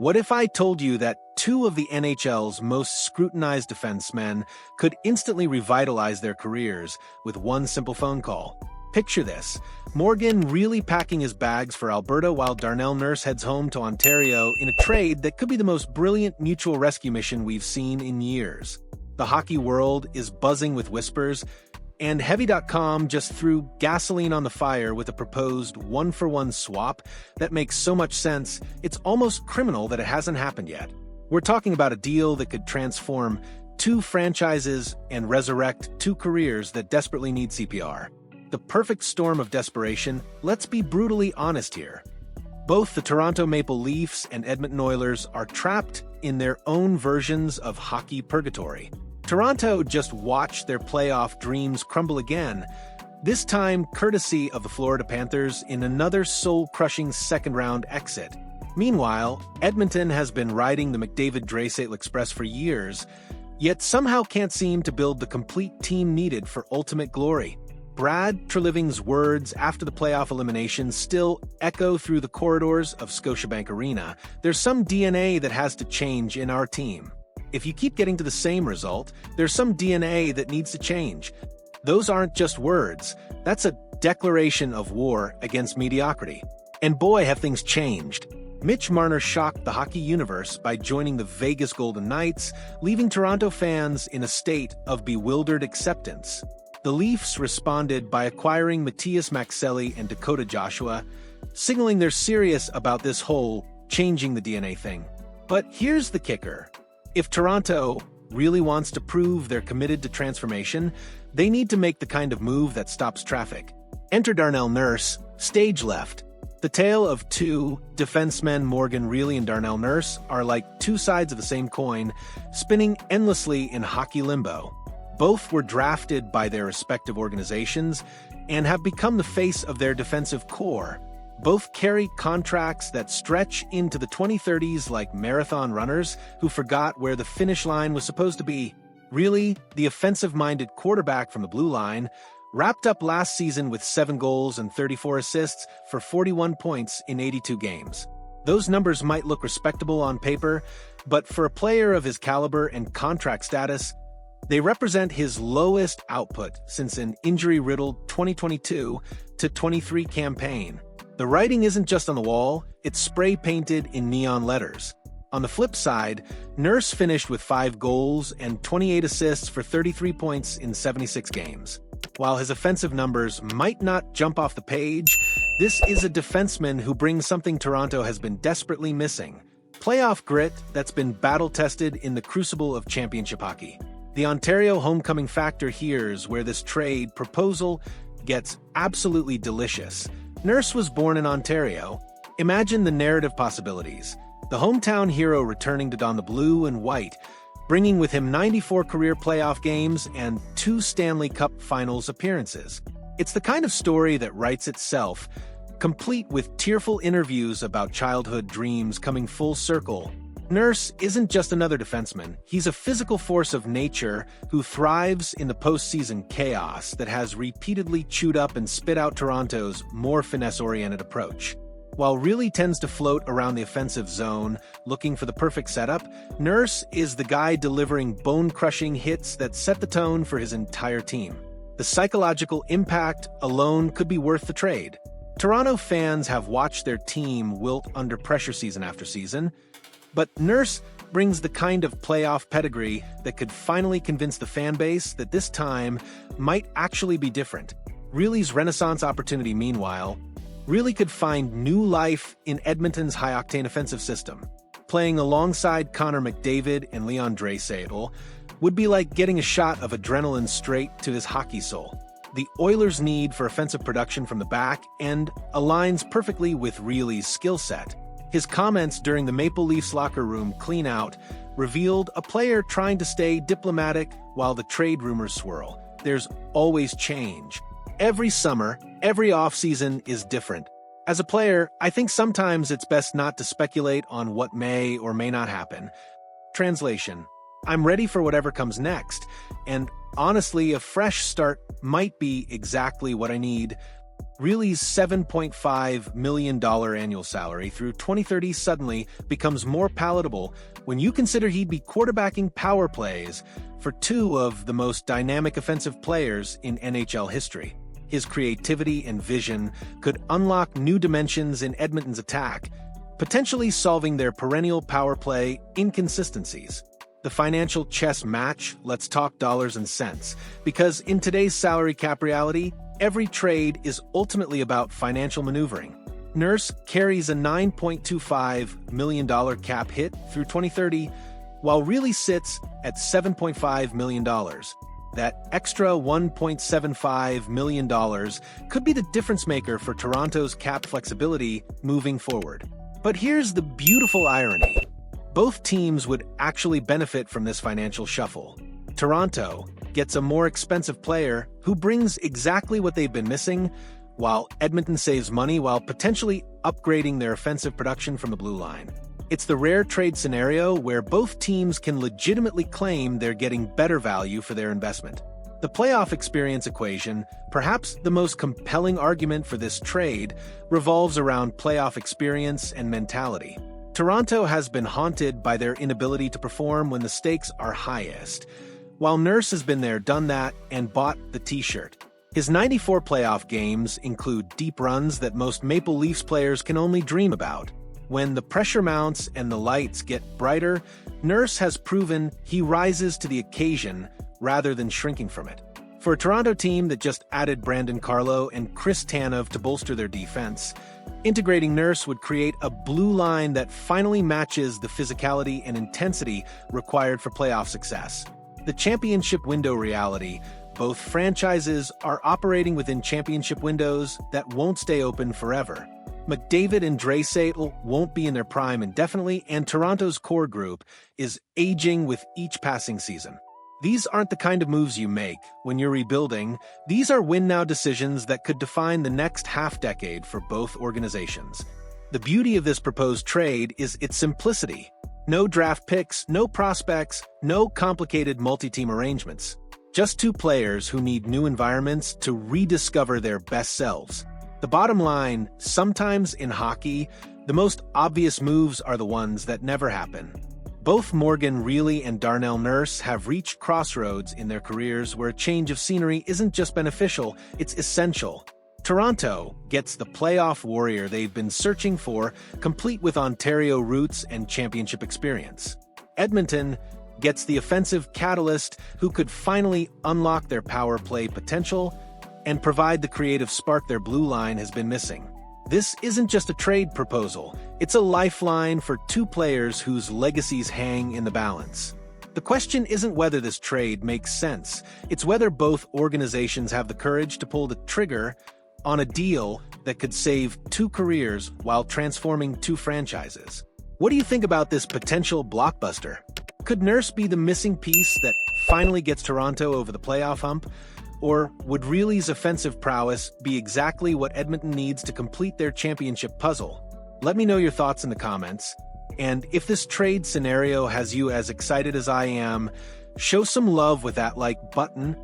What if I told you that two of the NHL's most scrutinized defensemen could instantly revitalize their careers with one simple phone call? Picture this: Morgan Rielly packing his bags for Alberta while Darnell Nurse heads home to Ontario in a trade that could be the most brilliant mutual rescue mission we've seen in years. The hockey world is buzzing with whispers, and Heavy.com just threw gasoline on the fire with a proposed one-for-one swap that makes so much sense, it's almost criminal that it hasn't happened yet. We're talking about a deal that could transform two franchises and resurrect two careers that desperately need CPR. The perfect storm of desperation. Let's be brutally honest here. Both the Toronto Maple Leafs and Edmonton Oilers are trapped in their own versions of hockey purgatory. Toronto just watched their playoff dreams crumble again, this time courtesy of the Florida Panthers in another soul-crushing second-round exit. Meanwhile, Edmonton has been riding the McDavid-Draisaitl Express for years, yet somehow can't seem to build the complete team needed for ultimate glory. Brad Treliving's words after the playoff elimination still echo through the corridors of Scotiabank Arena. There's some DNA that has to change in our team. If you keep getting to the same result, there's some DNA that needs to change. Those aren't just words. That's a declaration of war against mediocrity. And boy, have things changed. Mitch Marner shocked the hockey universe by joining the Vegas Golden Knights, leaving Toronto fans in a state of bewildered acceptance. The Leafs responded by acquiring Matthias Maxelli and Dakota Joshua, signaling they're serious about this whole changing the DNA thing. But here's the kicker. If Toronto really wants to prove they're committed to transformation, they need to make the kind of move that stops traffic. Enter Darnell Nurse, stage left. The tale of two defensemen, Morgan Rielly and Darnell Nurse, are like two sides of the same coin, spinning endlessly in hockey limbo. Both were drafted by their respective organizations and have become the face of their defensive core. Both carry contracts that stretch into the 2030s like marathon runners who forgot where the finish line was supposed to be. Rielly, the offensive-minded quarterback from the blue line, wrapped up last season with 7 goals and 34 assists for 41 points in 82 games. Those numbers might look respectable on paper, but for a player of his caliber and contract status, they represent his lowest output since an injury-riddled 2022-23 campaign. The writing isn't just on the wall, it's spray-painted in neon letters. On the flip side, Nurse finished with 5 goals and 28 assists for 33 points in 76 games. While his offensive numbers might not jump off the page, this is a defenseman who brings something Toronto has been desperately missing: playoff grit that's been battle-tested in the crucible of championship hockey. The Ontario homecoming factor here's where this trade proposal gets absolutely delicious. Nurse was born in Ontario. Imagine the narrative possibilities. The hometown hero returning to don the blue and white, bringing with him 94 career playoff games and 2 Stanley Cup Finals appearances. It's the kind of story that writes itself, complete with tearful interviews about childhood dreams coming full circle. Nurse isn't just another defenseman. He's a physical force of nature who thrives in the postseason chaos that has repeatedly chewed up and spit out Toronto's more finesse-oriented approach. While Rielly tends to float around the offensive zone, looking for the perfect setup, Nurse is the guy delivering bone-crushing hits that set the tone for his entire team. The psychological impact alone could be worth the trade. Toronto fans have watched their team wilt under pressure season after season, but Nurse brings the kind of playoff pedigree that could finally convince the fan base that this time might actually be different. Rielly's renaissance opportunity, meanwhile, Rielly could find new life in Edmonton's high-octane offensive system. Playing alongside Connor McDavid and Leon Draisaitl would be like getting a shot of adrenaline straight to his hockey soul. The Oilers' need for offensive production from the back end aligns perfectly with Rielly's skill set. His comments during the Maple Leafs locker room clean-out revealed a player trying to stay diplomatic while the trade rumors swirl. There's always change. Every summer, every offseason is different. As a player, I think sometimes it's best not to speculate on what may or may not happen. Translation: I'm ready for whatever comes next, and honestly, a fresh start might be exactly what I need Rielly's $7.5 million annual salary through 2030 suddenly becomes more palatable when you consider he'd be quarterbacking power plays for two of the most dynamic offensive players in NHL history. His creativity and vision could unlock new dimensions in Edmonton's attack, potentially solving their perennial power play inconsistencies. The financial chess match, let's talk dollars and cents, because in today's salary cap reality, every trade is ultimately about financial maneuvering. Nurse carries a $9.25 million cap hit through 2030, while Rielly sits at $7.5 million. That extra $1.75 million could be the difference maker for Toronto's cap flexibility moving forward. But here's the beautiful irony. Both teams would actually benefit from this financial shuffle. Toronto gets a more expensive player who brings exactly what they've been missing, while Edmonton saves money while potentially upgrading their offensive production from the blue line. It's the rare trade scenario where both teams can legitimately claim they're getting better value for their investment. The playoff experience equation, perhaps the most compelling argument for this trade, revolves around playoff experience and mentality. Toronto has been haunted by their inability to perform when the stakes are highest, while Nurse has been there, done that, and bought the t-shirt. His 94 playoff games include deep runs that most Maple Leafs players can only dream about. When the pressure mounts and the lights get brighter, Nurse has proven he rises to the occasion rather than shrinking from it. For a Toronto team that just added Brandon Carlo and Chris Tanev to bolster their defense, integrating Nurse would create a blue line that finally matches the physicality and intensity required for playoff success. The championship window reality, both franchises are operating within championship windows that won't stay open forever. McDavid and Draisaitl won't be in their prime indefinitely, and Toronto's core group is aging with each passing season. These aren't the kind of moves you make when you're rebuilding. These are win-now decisions that could define the next half-decade for both organizations. The beauty of this proposed trade is its simplicity. No draft picks, no prospects, no complicated multi-team arrangements. Just two players who need new environments to rediscover their best selves. The bottom line, sometimes in hockey, the most obvious moves are the ones that never happen. Both Morgan Rielly and Darnell Nurse have reached crossroads in their careers where a change of scenery isn't just beneficial, it's essential. Toronto gets the playoff warrior they've been searching for, complete with Ontario roots and championship experience. Edmonton gets the offensive catalyst who could finally unlock their power play potential and provide the creative spark their blue line has been missing. This isn't just a trade proposal, it's a lifeline for two players whose legacies hang in the balance. The question isn't whether this trade makes sense, it's whether both organizations have the courage to pull the trigger on a deal that could save two careers while transforming two franchises. What do you think about this potential blockbuster? Could Nurse be the missing piece that finally gets Toronto over the playoff hump? Or would Rielly's offensive prowess be exactly what Edmonton needs to complete their championship puzzle? Let me know your thoughts in the comments. And if this trade scenario has you as excited as I am, show some love with that like button